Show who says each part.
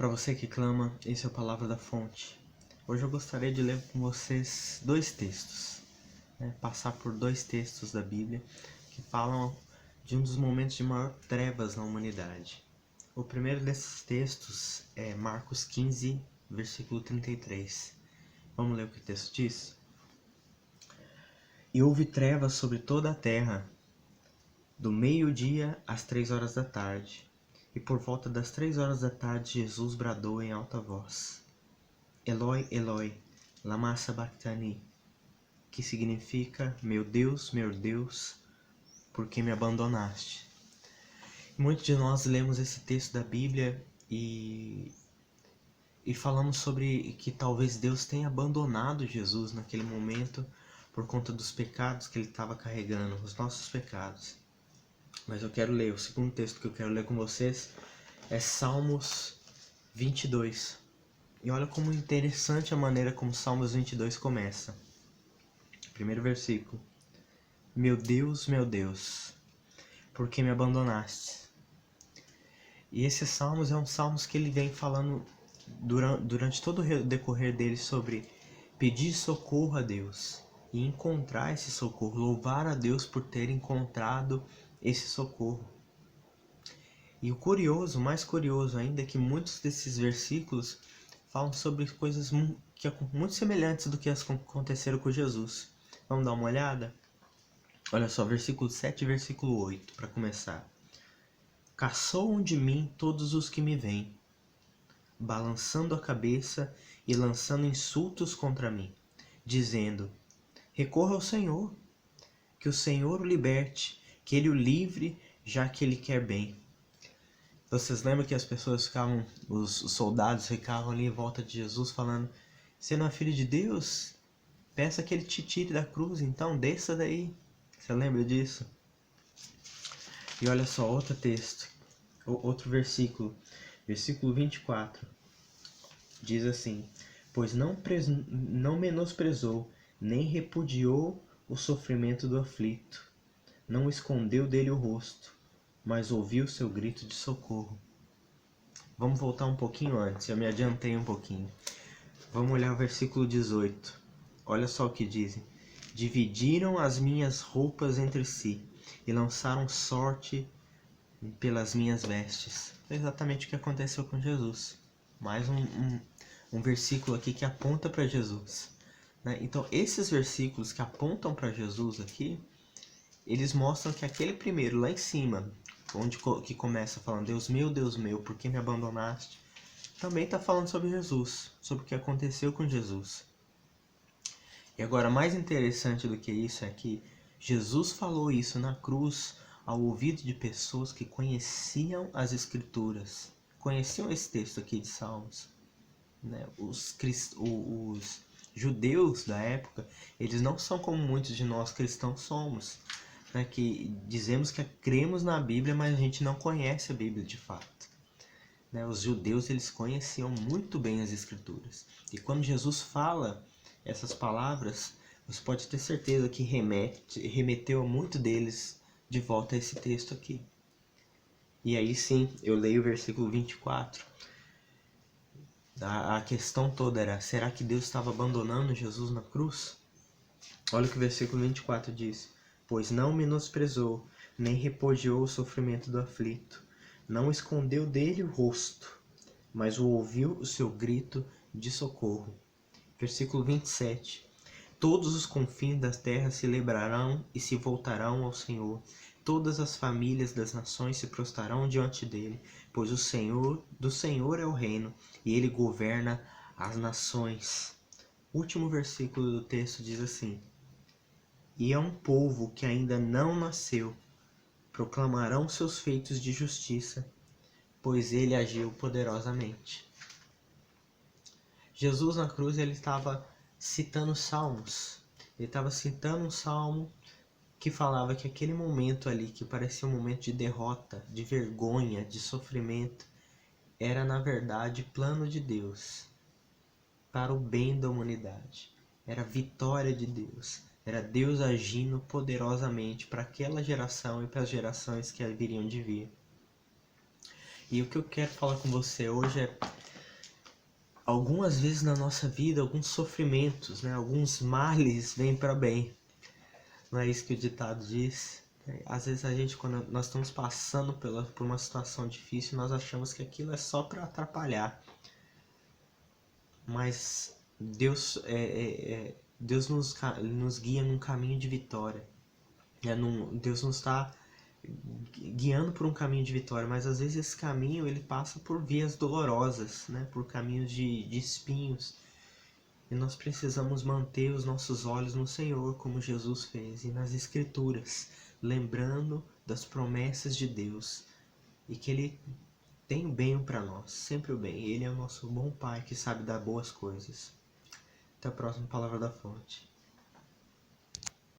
Speaker 1: Para você que clama, esse é a Palavra da Fonte. Hoje eu gostaria de ler com vocês dois textos, passar por dois textos da Bíblia que falam de um dos momentos de maior trevas na humanidade. O primeiro desses textos é Marcos 15, versículo 33. Vamos ler o que o texto diz? E houve trevas sobre toda a terra, do meio-dia às 3 horas da tarde. E por volta das 3 horas da tarde, Jesus bradou em alta voz: Eloi, Eloi, lama sabachthani, que significa: meu Deus, por que me abandonaste? Muitos de nós lemos esse texto da Bíblia e falamos sobre que talvez Deus tenha abandonado Jesus naquele momento por conta dos pecados que ele estava carregando, os nossos pecados. Mas eu quero ler, o segundo texto que eu quero ler com vocês é Salmos 22. E olha como interessante a maneira como Salmos 22 começa. Primeiro versículo: meu Deus, por que me abandonaste? E esse Salmos é um Salmos que ele vem falando durante todo o decorrer dele sobre pedir socorro a Deus e encontrar esse socorro, louvar a Deus por ter encontrado esse socorro. E o curioso, mais curioso ainda, é que muitos desses versículos falam sobre coisas muito semelhantes do que aconteceram com Jesus. Vamos dar uma olhada? Olha só, versículo 7 e versículo 8, para começar. Caçoam de mim todos os que me veem, balançando a cabeça e lançando insultos contra mim, dizendo: recorra ao Senhor, que o Senhor o liberte, que ele o livre, já que ele quer bem. Vocês lembram que as pessoas ficavam, os soldados ficavam ali em volta de Jesus falando: você não é filho de Deus? Peça que ele te tire da cruz, então desça daí. Você lembra disso? E olha só, outro texto, outro versículo, versículo 24, diz assim: pois não menosprezou, nem repudiou o sofrimento do aflito, não escondeu dele o rosto, mas ouviu seu grito de socorro. Vamos voltar um pouquinho antes, eu me adiantei um pouquinho. Vamos olhar o versículo 18. Olha só o que dizem: dividiram as minhas roupas entre si e lançaram sorte pelas minhas vestes. É exatamente o que aconteceu com Jesus. Mais um versículo aqui que aponta para Jesus, né? Então esses versículos que apontam para Jesus aqui, eles mostram que aquele primeiro lá em cima, que começa falando Deus meu, por que me abandonaste? Também está falando sobre Jesus, sobre o que aconteceu com Jesus. E agora, mais interessante do que isso é que Jesus falou isso na cruz ao ouvido de pessoas que conheciam as Escrituras, conheciam esse texto aqui de Salmos, né? Os judeus da época, eles não são como muitos de nós cristãos somos, né? Que dizemos que cremos na Bíblia, mas a gente não conhece a Bíblia de fato, né? Os judeus, eles conheciam muito bem as Escrituras. E quando Jesus fala essas palavras, você pode ter certeza que remeteu a muito deles de volta a esse texto aqui. E aí sim, eu leio o versículo 24. A questão toda era: será que Deus estava abandonando Jesus na cruz? Olha o que o versículo 24 diz: pois não menosprezou, nem repudiou o sofrimento do aflito, não escondeu dele o rosto, mas ouviu o seu grito de socorro. Versículo 27. Todos os confins da terra se lembrarão e se voltarão ao Senhor. Todas as famílias das nações se prostrarão diante dele, pois do Senhor é o reino, e ele governa as nações. O último versículo do texto diz assim: e é um povo que ainda não nasceu, proclamarão seus feitos de justiça, pois ele agiu poderosamente. Jesus na cruz, ele estava citando salmos. Ele estava citando um salmo que falava que aquele momento ali, que parecia um momento de derrota, de vergonha, de sofrimento, era na verdade plano de Deus para o bem da humanidade. Era a vitória de Deus. Era Deus agindo poderosamente para aquela geração e para as gerações que haveriam de vir. E o que eu quero falar com você hoje é algumas vezes na nossa vida, alguns sofrimentos, né, alguns males vêm para bem. Não é isso que o ditado diz? Às vezes a gente, quando nós estamos passando por uma situação difícil, nós achamos que aquilo é só para atrapalhar. Mas Deus nos guia num caminho de vitória. Deus nos está guiando por um caminho de vitória, mas às vezes esse caminho ele passa por vias dolorosas, né? Por caminhos de espinhos. E nós precisamos manter os nossos olhos no Senhor, como Jesus fez, e nas Escrituras, lembrando das promessas de Deus e que Ele tem o bem para nós, sempre o bem. Ele é o nosso bom Pai que sabe dar boas coisas. Até a próxima Palavra da Fonte.